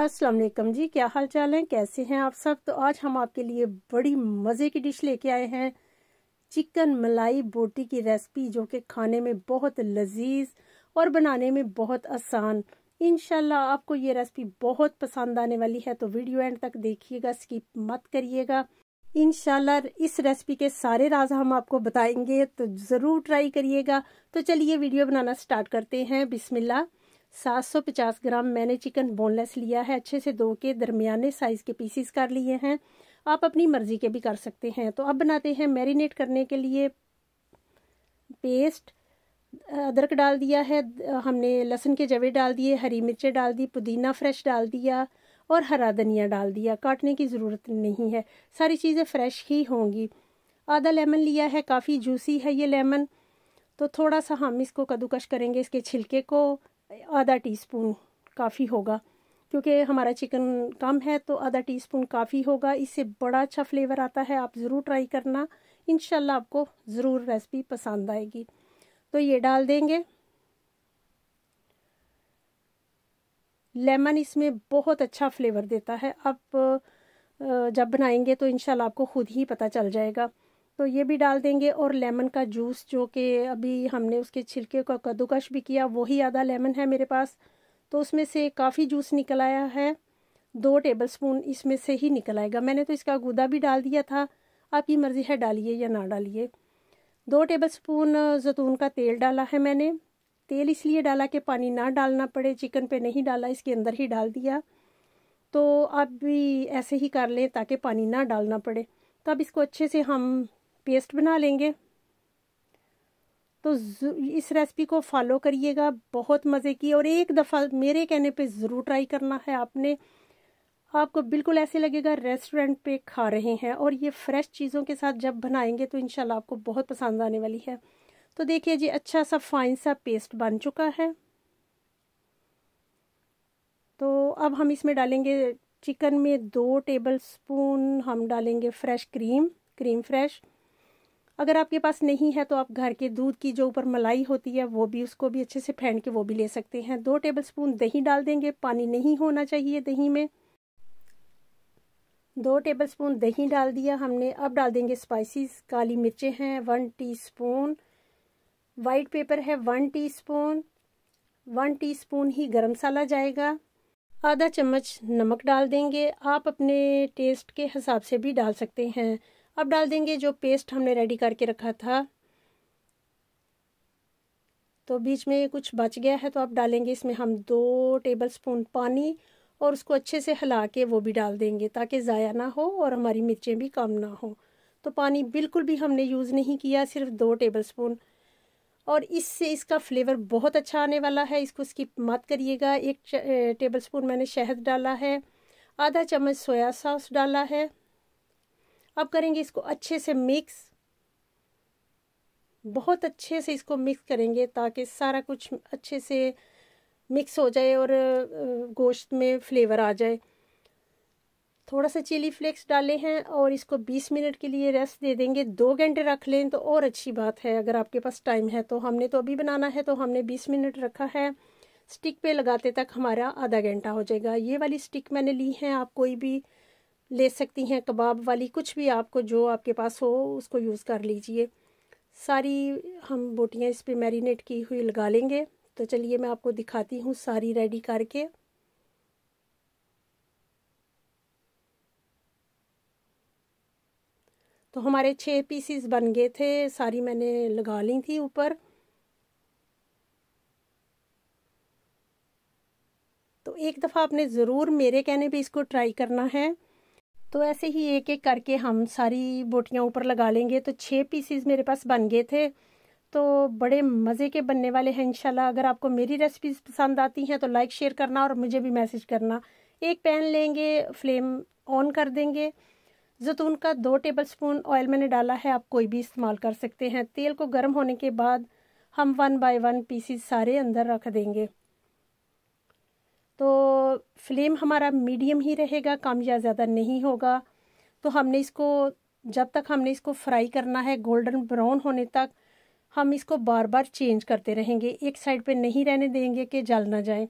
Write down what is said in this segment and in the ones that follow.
अस्सलाम वालेकुम जी, क्या हाल चाल है, कैसे हैं आप सब। तो आज हम आपके लिए बड़ी मज़े की डिश लेके आए हैं, चिकन मलाई बोटी की रेसिपी, जो कि खाने में बहुत लजीज और बनाने में बहुत आसान। इंशाल्लाह आपको ये रेसिपी बहुत पसंद आने वाली है, तो वीडियो एंड तक देखिएगा, स्किप मत करिएगा। इंशाल्लाह इस रेसिपी के सारे राज हम आपको बताएंगे, तो ज़रूर ट्राई करिएगा। तो चलिए वीडियो बनाना स्टार्ट करते हैं। बिस्मिल्लाह। 750 ग्राम मैंने चिकन बोनलेस लिया है, अच्छे से धो के दरमियाने साइज़ के पीसीस कर लिए हैं। आप अपनी मर्ज़ी के भी कर सकते हैं। तो अब बनाते हैं। मैरिनेट करने के लिए पेस्ट, अदरक डाल दिया है हमने, लहसुन के जवे डाल दिए, हरी मिर्चें डाल दी, पुदीना फ्रेश डाल दिया और हरा धनिया डाल दिया। काटने की ज़रूरत नहीं है, सारी चीज़ें फ्रेश ही होंगी। आधा लेमन लिया है, काफ़ी जूसी है ये लेमन। तो थोड़ा सा हम इसको कद्दूकश करेंगे, इसके छिलके को आधा टीस्पून काफ़ी होगा, क्योंकि हमारा चिकन कम है तो आधा टीस्पून काफ़ी होगा। इससे बड़ा अच्छा फ्लेवर आता है, आप ज़रूर ट्राई करना, इंशाल्लाह आपको ज़रूर रेसिपी पसंद आएगी। तो ये डाल देंगे। लेमन इसमें बहुत अच्छा फ्लेवर देता है, आप जब बनाएंगे तो इंशाल्लाह आपको खुद ही पता चल जाएगा। तो ये भी डाल देंगे। और लेमन का जूस, जो कि अभी हमने उसके छिलके का कद्दूकश भी किया, वही आधा लेमन है मेरे पास, तो उसमें से काफ़ी जूस निकल आया है। 2 टेबलस्पून इसमें से ही निकल आएगा। मैंने तो इसका गूदा भी डाल दिया था, आपकी मर्ज़ी है डालिए या ना डालिए। 2 टेबलस्पून जैतून का तेल डाला है मैंने। तेल इसलिए डाला कि पानी ना डालना पड़े, चिकन पे नहीं डाला, इसके अंदर ही डाल दिया। तो आप भी ऐसे ही कर लें ताकि पानी ना डालना पड़े। तो अब इसको अच्छे से हम पेस्ट बना लेंगे। तो इस रेसिपी को फॉलो करिएगा, बहुत मज़े की, और एक दफ़ा मेरे कहने पे ज़रूर ट्राई करना है आपने। आपको बिल्कुल ऐसे लगेगा रेस्टोरेंट पे खा रहे हैं, और ये फ्रेश चीज़ों के साथ जब बनाएंगे तो इंशाल्लाह आपको बहुत पसंद आने वाली है। तो देखिए जी, अच्छा सा फाइन सा पेस्ट बन चुका है। तो अब हम इसमें डालेंगे, चिकन में 2 टेबलस्पून हम डालेंगे फ्रेश क्रीम फ्रेश। अगर आपके पास नहीं है तो आप घर के दूध की जो ऊपर मलाई होती है वो भी, उसको भी अच्छे से फेंट के वो भी ले सकते हैं। 2 टेबलस्पून दही डाल देंगे, पानी नहीं होना चाहिए दही में। 2 टेबलस्पून दही डाल दिया हमने। अब डाल देंगे स्पाइसेस। काली मिर्चें हैं 1 टीस्पून, वाइट पेपर है 1 टीस्पून, 1 टीस्पून ही गरम मसाला जाएगा, आधा चम्मच नमक डाल देंगे। आप अपने टेस्ट के हिसाब से भी डाल सकते हैं। अब डाल देंगे जो पेस्ट हमने रेडी करके रखा था। तो बीच में कुछ बच गया है, तो अब डालेंगे इसमें हम 2 टेबलस्पून पानी, और उसको अच्छे से हिला के वो भी डाल देंगे ताकि ज़ाया ना हो और हमारी मिर्चें भी कम ना हो। तो पानी बिल्कुल भी हमने यूज़ नहीं किया, सिर्फ 2 टेबलस्पून, और इससे इसका फ्लेवर बहुत अच्छा आने वाला है। इसको स्किप मत करिएगा। 1 टेबलस्पून मैंने शहद डाला है, आधा चम्मच सोया सॉस डाला है। अब करेंगे इसको अच्छे से मिक्स, बहुत अच्छे से इसको मिक्स करेंगे ताकि सारा कुछ अच्छे से मिक्स हो जाए और गोश्त में फ्लेवर आ जाए। थोड़ा सा चिली फ्लेक्स डाले हैं, और इसको 20 मिनट के लिए रेस्ट दे देंगे। 2 घंटे रख लें तो और अच्छी बात है, अगर आपके पास टाइम है तो। हमने तो अभी बनाना है तो हमने 20 मिनट रखा है। स्टिक पे लगाते तक हमारा आधा घंटा हो जाएगा। ये वाली स्टिक मैंने ली है, आप कोई भी ले सकती हैं, कबाब वाली, कुछ भी आपको जो आपके पास हो उसको यूज़ कर लीजिए। सारी हम बोटियाँ इस पे मैरिनेट की हुई लगा लेंगे। तो चलिए मैं आपको दिखाती हूँ सारी रेडी करके। तो हमारे 6 पीसीस बन गए थे, सारी मैंने लगा ली थी ऊपर। तो एक दफ़ा आपने ज़रूर मेरे कहने पे इसको ट्राई करना है। तो ऐसे ही एक एक करके हम सारी बोटियाँ ऊपर लगा लेंगे। तो 6 पीसीस मेरे पास बन गए थे, तो बड़े मज़े के बनने वाले हैं इंशाल्लाह। अगर आपको मेरी रेसिपीज़ पसंद आती हैं तो लाइक शेयर करना और मुझे भी मैसेज करना। एक पैन लेंगे, फ्लेम ऑन कर देंगे। जैतून का 2 टेबलस्पून ऑयल मैंने डाला है, आप कोई भी इस्तेमाल कर सकते हैं। तेल को गर्म होने के बाद हम 1 बाय 1 पीसीस सारे अंदर रख देंगे। तो फ्लेम हमारा मीडियम ही रहेगा, कम या ज़्यादा नहीं होगा। तो हमने इसको, जब तक हमने इसको फ्राई करना है गोल्डन ब्राउन होने तक, हम इसको बार बार चेंज करते रहेंगे, एक साइड पे नहीं रहने देंगे कि जल ना जाए।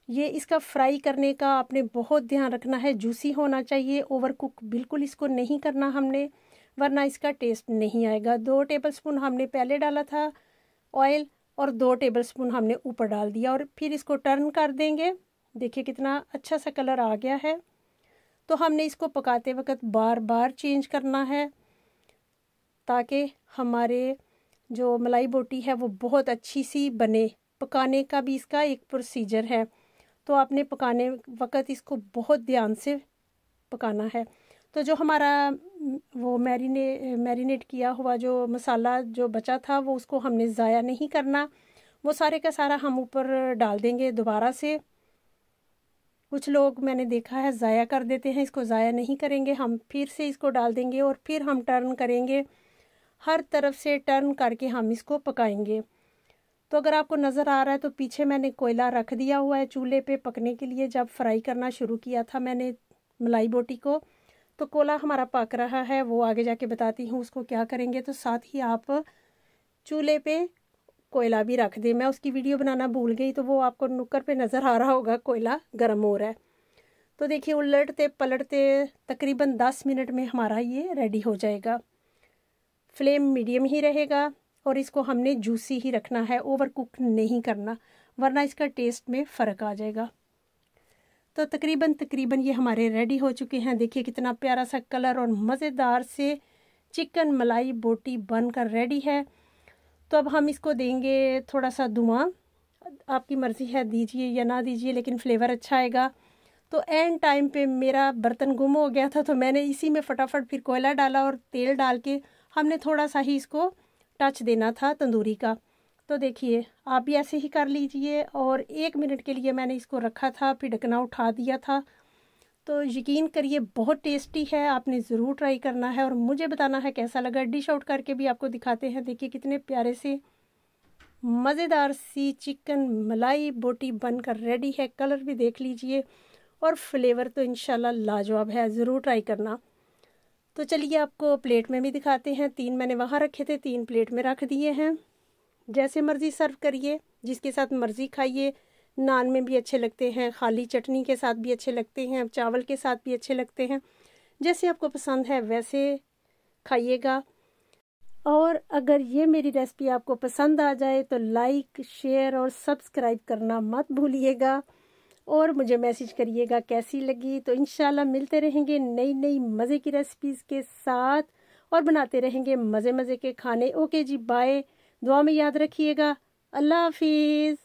ये इसका फ्राई करने का आपने बहुत ध्यान रखना है, जूसी होना चाहिए, ओवर कुक बिल्कुल इसको नहीं करना हमने, वरना इसका टेस्ट नहीं आएगा। 2 टेबलस्पून हमने पहले डाला था ऑयल और 2 टेबलस्पून हमने ऊपर डाल दिया और फिर इसको टर्न कर देंगे। देखिए कितना अच्छा सा कलर आ गया है। तो हमने इसको पकाते वक्त बार बार चेंज करना है ताकि हमारे जो मलाई बोटी है वो बहुत अच्छी सी बने। पकाने का भी इसका एक प्रोसीजर है, तो आपने पकाने वक्त इसको बहुत ध्यान से पकाना है। तो जो हमारा वो मैरिनेट किया हुआ जो मसाला जो बचा था वो उसको हमने ज़ाया नहीं करना, वो सारे का सारा हम ऊपर डाल देंगे दोबारा से। कुछ लोग मैंने देखा है ज़ाया कर देते हैं, इसको ज़ाया नहीं करेंगे, हम फिर से इसको डाल देंगे और फिर हम टर्न करेंगे, हर तरफ से टर्न करके हम इसको पकाएंगे। तो अगर आपको नज़र आ रहा है तो पीछे मैंने कोयला रख दिया हुआ है चूल्हे पे पकने के लिए। जब फ्राई करना शुरू किया था मैंने मलाई बोटी को, तो कोयला हमारा पक रहा है, वो आगे जाके बताती हूँ उसको क्या करेंगे। तो साथ ही आप चूल्हे पे कोयला भी रख दें, मैं उसकी वीडियो बनाना भूल गई, तो वो आपको नुक्कड़ पे नज़र आ रहा होगा, कोयला गर्म हो रहा है। तो देखिए उलटते पलटते तकरीबन 10 मिनट में हमारा ये रेडी हो जाएगा। फ्लेम मीडियम ही रहेगा और इसको हमने जूसी ही रखना है, ओवर कुक नहीं करना, वरना इसका टेस्ट में फ़र्क आ जाएगा। तो तकरीबन ये हमारे रेडी हो चुके हैं। देखिए कितना प्यारा सा कलर और मज़ेदार से चिकन मलाई बोटी बनकर रेडी है। तो अब हम इसको देंगे थोड़ा सा धुआं, आपकी मर्ज़ी है दीजिए या ना दीजिए, लेकिन फ्लेवर अच्छा आएगा। तो एंड टाइम पे मेरा बर्तन गुम हो गया था, तो मैंने इसी में फटाफट फिर कोयला डाला और तेल डाल के हमने थोड़ा सा ही इसको टच देना था तंदूरी का। तो देखिए आप भी ऐसे ही कर लीजिए। और 1 मिनट के लिए मैंने इसको रखा था, फिर ढकना उठा दिया था। तो यकीन करिए बहुत टेस्टी है, आपने ज़रूर ट्राई करना है और मुझे बताना है कैसा लगा। डिश आउट करके भी आपको दिखाते हैं। देखिए कितने प्यारे से मज़ेदार सी चिकन मलाई बोटी बनकर रेडी है। कलर भी देख लीजिए और फ्लेवर तो इंशाल्लाह लाजवाब है, ज़रूर ट्राई करना। तो चलिए आपको प्लेट में भी दिखाते हैं। 3 मैंने वहाँ रखे थे, 3 प्लेट में रख दिए हैं। जैसे मर्ज़ी सर्व करिए, जिसके साथ मर्ज़ी खाइए। नान में भी अच्छे लगते हैं, खाली चटनी के साथ भी अच्छे लगते हैं, चावल के साथ भी अच्छे लगते हैं। जैसे आपको पसंद है वैसे खाइएगा। और अगर ये मेरी रेसिपी आपको पसंद आ जाए तो लाइक, शेयर और सब्सक्राइब करना मत भूलिएगा और मुझे मैसेज करिएगा कैसी लगी। तो इंशाल्लाह मिलते रहेंगे नई नई मज़े की रेसिपीज़ के साथ और बनाते रहेंगे मज़े मज़े के खाने। ओके जी, बाय, दुआ में याद रखिएगा। अल्लाह हाफिज़।